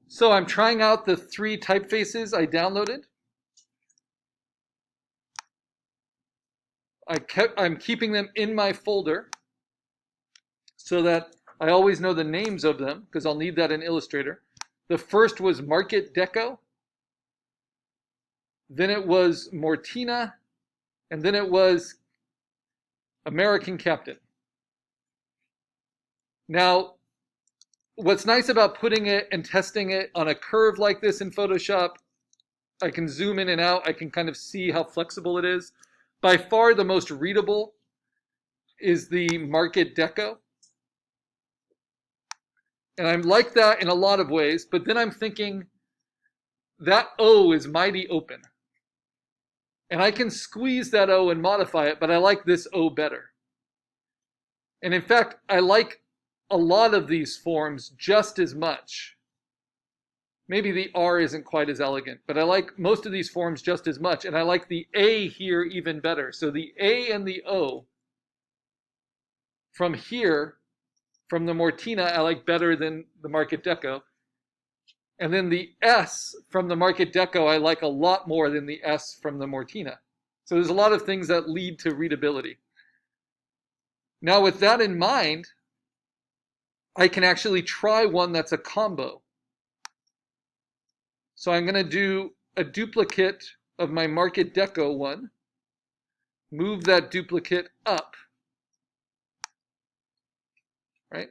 So I'm trying out the 3 typefaces I downloaded. I'm keeping them in my folder so that I always know the names of them, because I'll need that in Illustrator. The first was Market Deco, then it was Mortina, and then it was American Captain. Now, what's nice about putting it and testing it on a curve like this in Photoshop, I can zoom in and out, I can kind of see how flexible it is. By far the most readable is the Market Deco. And I'm like that in a lot of ways, but then I'm thinking that O is mighty open. And I can squeeze that O and modify it, but I like this O better. And in fact, I like a lot of these forms just as much. Maybe the R isn't quite as elegant, but I like most of these forms just as much. And I like the A here even better. So the A and the O from here, from the Mortina, I like better than the Market Deco. And then the S from the Market Deco, I like a lot more than the S from the Mortina. So there's a lot of things that lead to readability. Now with that in mind, I can actually try one that's a combo. So I'm going to do a duplicate of my Market Deco one, move that duplicate up, right?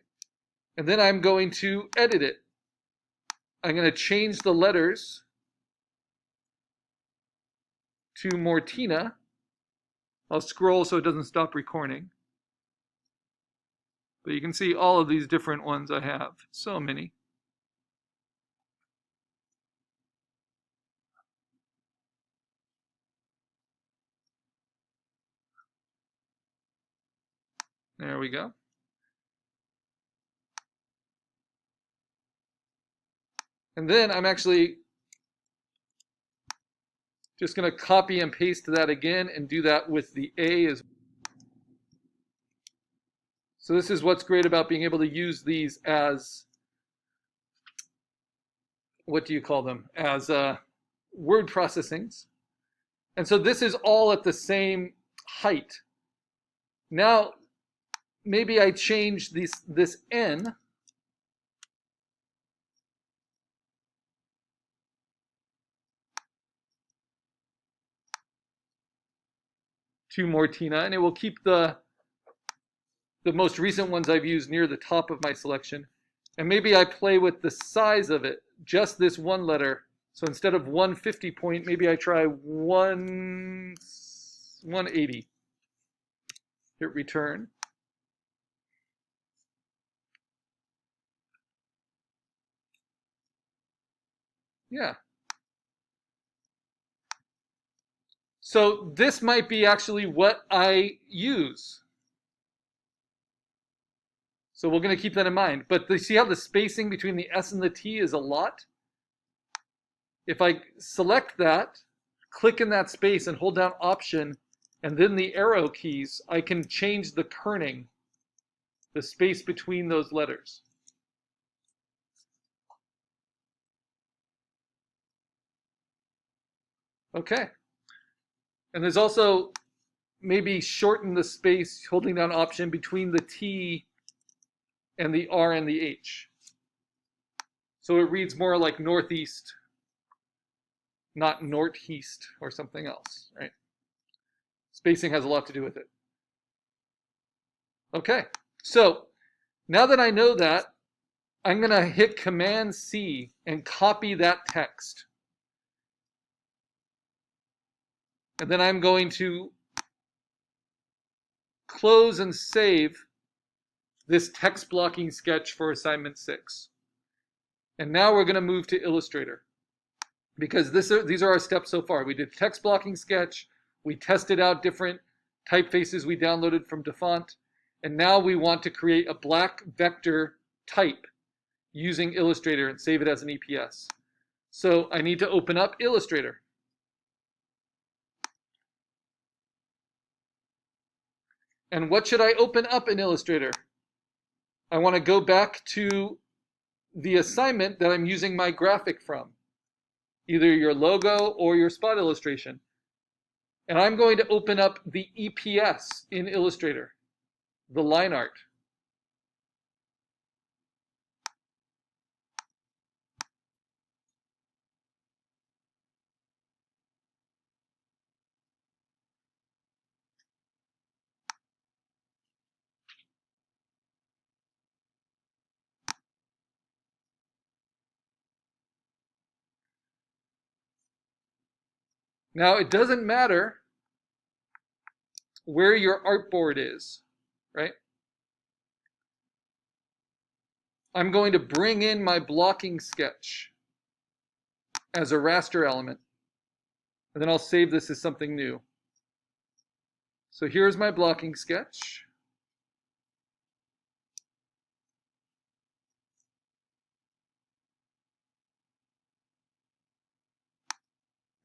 And then I'm going to edit it. I'm going to change the letters to Mortina. I'll scroll so it doesn't stop recording. But you can see all of these different ones I have. So many. There we go. And then I'm actually just going to copy and paste that again and do that with the A as well. So this is what's great about being able to use these as, what do you call them? As word processings. And so this is all at the same height. Now, maybe I change this N to Mortina, and it will keep the most recent ones I've used near the top of my selection. And maybe I play with the size of it, just this one letter. So instead of 150 point, maybe I try 180. Hit return. Yeah. So this might be actually what I use. So we're going to keep that in mind. But you see how the spacing between the S and the T is a lot? If I select that, click in that space and hold down Option, and then the arrow keys, I can change the kerning, the space between those letters. Okay. And there's also maybe shorten the space, holding down Option between the T and the R and the H. So it reads more like northeast, not northeast or something else, right? Spacing has a lot to do with it. Okay, so now that I know that, I'm going to hit Command C and copy that text. And then I'm going to close and save this text blocking sketch for assignment 6. And now we're going to move to Illustrator, because these are our steps so far. We did text blocking sketch, we tested out different typefaces we downloaded from DaFont, and now we want to create a black vector type using Illustrator and save it as an EPS. So I need to open up Illustrator. And what should I open up in Illustrator? I want to go back to the assignment that I'm using my graphic from, either your logo or your spot illustration. And I'm going to open up the EPS in Illustrator, the line art. Now, it doesn't matter where your artboard is, right? I'm going to bring in my blocking sketch as a raster element, and then I'll save this as something new. So here's my blocking sketch.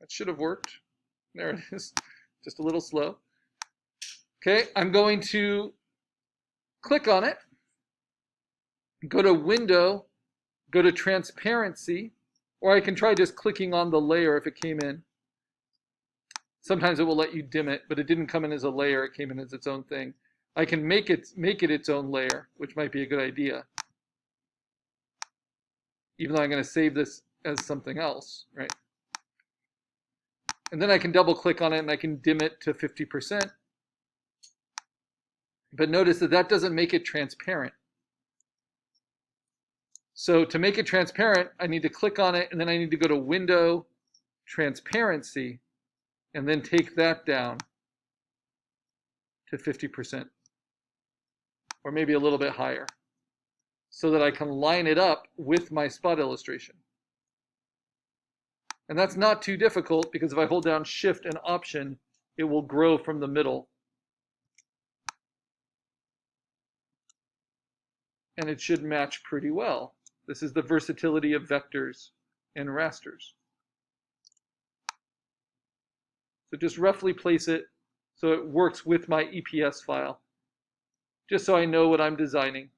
That should have worked. There it is, just a little slow. Okay, I'm going to click on it, go to Window, go to Transparency, or I can try just clicking on the layer if it came in. Sometimes it will let you dim it, but it didn't come in as a layer, it came in as its own thing. I can make it its own layer, which might be a good idea. Even though I'm going to save this as something else, right? And then I can double click on it and I can dim it to 50%. But notice that that doesn't make it transparent. So to make it transparent, I need to click on it and then I need to go to Window, Transparency, and then take that down to 50%, or maybe a little bit higher, so that I can line it up with my spot illustration. And that's not too difficult because if I hold down Shift and Option, it will grow from the middle. And it should match pretty well. This is the versatility of vectors and rasters. So just roughly place it so it works with my EPS file, just so I know what I'm designing.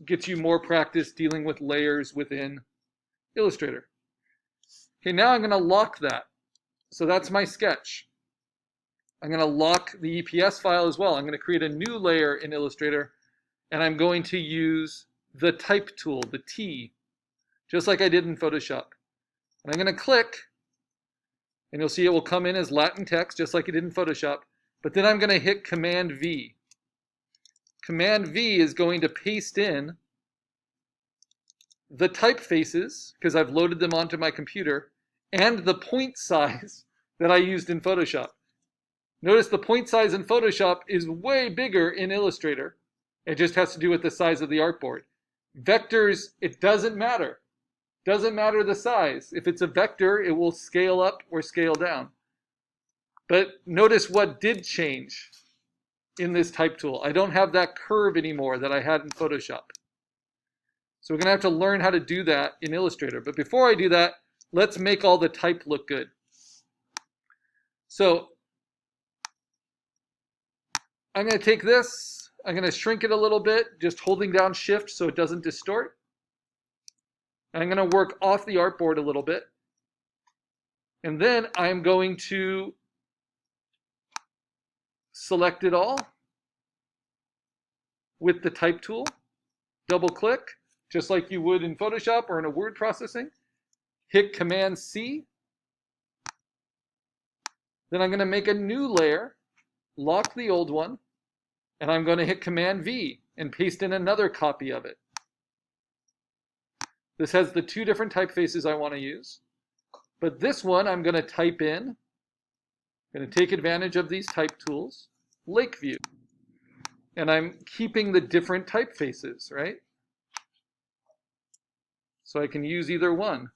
Gets you more practice dealing with layers within Illustrator. Okay, now I'm going to lock that. So that's my sketch. I'm going to lock the EPS file as well. I'm going to create a new layer in Illustrator, and I'm going to use the type tool, the T, just like I did in Photoshop. And I'm going to click, and you'll see it will come in as Latin text, just like it did in Photoshop. But then I'm going to hit Command V. Command V is going to paste in the typefaces, because I've loaded them onto my computer, and the point size that I used in Photoshop. Notice the point size in Photoshop is way bigger in Illustrator. It just has to do with the size of the artboard. Vectors, it doesn't matter. Doesn't matter the size. If it's a vector, it will scale up or scale down. But notice what did change in this type tool. I don't have that curve anymore that I had in Photoshop. So we're going to have to learn how to do that in Illustrator. But before I do that, let's make all the type look good. So I'm going to take this, I'm going to shrink it a little bit, just holding down Shift so it doesn't distort. I'm going to work off the artboard a little bit. And then I'm going to select it all with the type tool, double click, just like you would in Photoshop or in a word processing. Hit Command C. Then I'm going to make a new layer, lock the old one, and I'm going to hit Command V and paste in another copy of it. This has the two different typefaces I want to use. But this one I'm going to type in. I'm going to take advantage of these type tools, Lakeview. And I'm keeping the different typefaces, right? So I can use either one.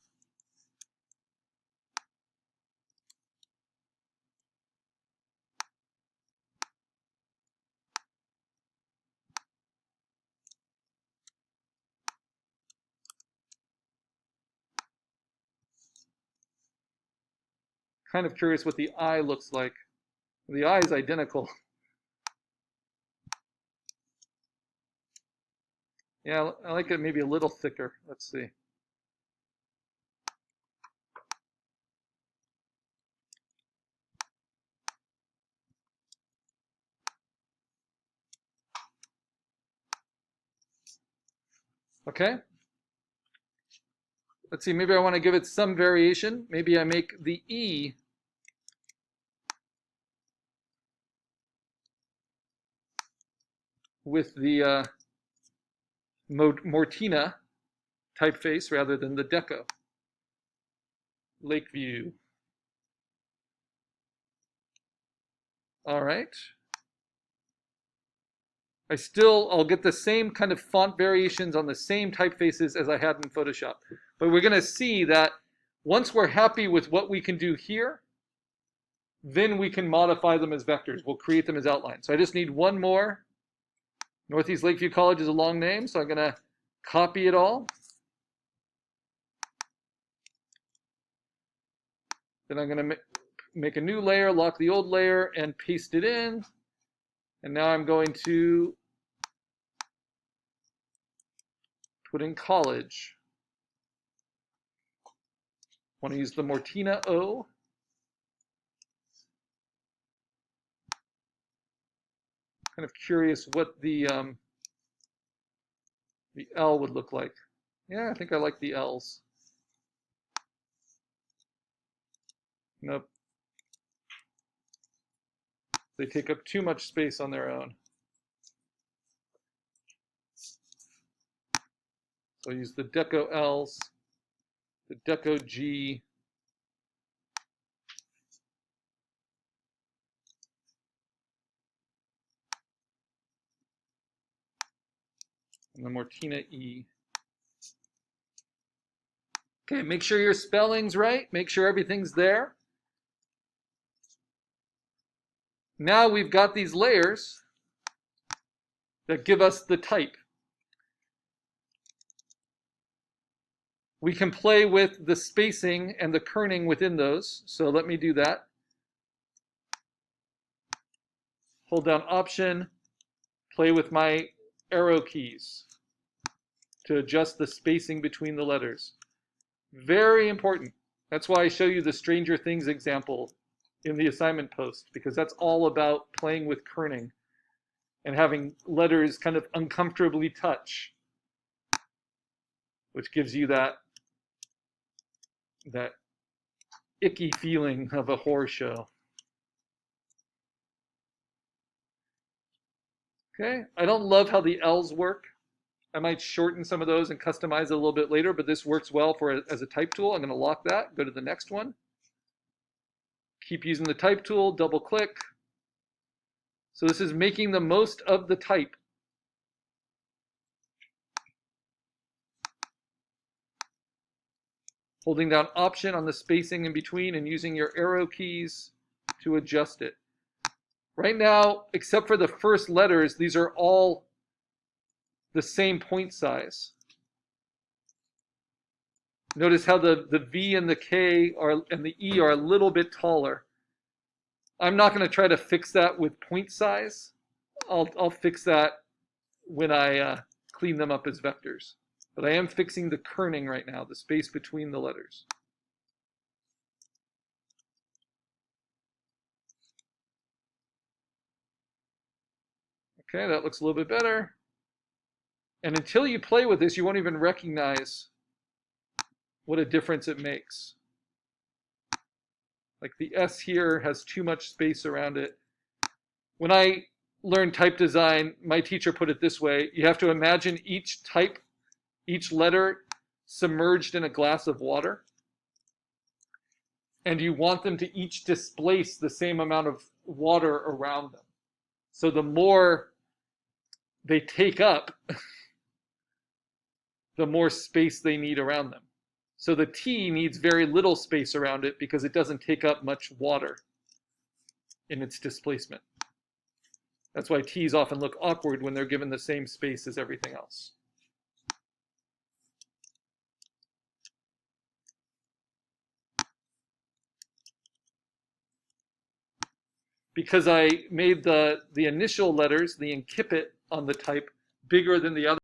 Kind of curious what the eye looks like. The eye is identical. Yeah, I like it maybe a little thicker. Let's see. Okay. Let's see, maybe I want to give it some variation. Maybe I make the E with the Mortina typeface rather than the Deco. Lakeview. All right. I'll get the same kind of font variations on the same typefaces as I had in Photoshop. But we're going to see that once we're happy with what we can do here, then we can modify them as vectors. We'll create them as outlines. So I just need one more. Northeast Lakeview College is a long name, so I'm going to copy it all. Then I'm going to make a new layer, lock the old layer, and paste it in. And now I'm going to put in college. I want to use the Mortina O. Kind of curious what the L would look like. Yeah, I think I like the L's. Nope. They take up too much space on their own. So I'll use the Deco L's, the Deco G, and the Mortina E. Okay, make sure your spelling's right. Make sure everything's there. Now we've got these layers that give us the type. We can play with the spacing and the kerning within those. So let me do that. Hold down Option, play with my arrow keys to adjust the spacing between the letters. Very important. That's why I show you the Stranger Things example in the assignment post, because that's all about playing with kerning and having letters kind of uncomfortably touch, which gives you that icky feeling of a horror show. Okay, I don't love how the L's work. I might shorten some of those and customize it a little bit later, but this works well as a type tool. I'm going to lock that, go to the next one. Keep using the type tool, double click. So this is making the most of the type. Holding down Option on the spacing in between and using your arrow keys to adjust it. Right now, except for the first letters, these are all the same point size. Notice how the V and the K and the E are a little bit taller. I'm not going to try to fix that with point size. I'll fix that when I clean them up as vectors. But I am fixing the kerning right now, the space between the letters. Okay, that looks a little bit better. And until you play with this, you won't even recognize what a difference it makes. Like the S here has too much space around it. When I learned type design, my teacher put it this way: you have to imagine each type, each letter submerged in a glass of water, and you want them to each displace the same amount of water around them. So the more they take up, the more space they need around them. So the T needs very little space around it because it doesn't take up much water in its displacement. That's why T's often look awkward when they're given the same space as everything else. Because I made the initial letters, the incipit on the type, bigger than the other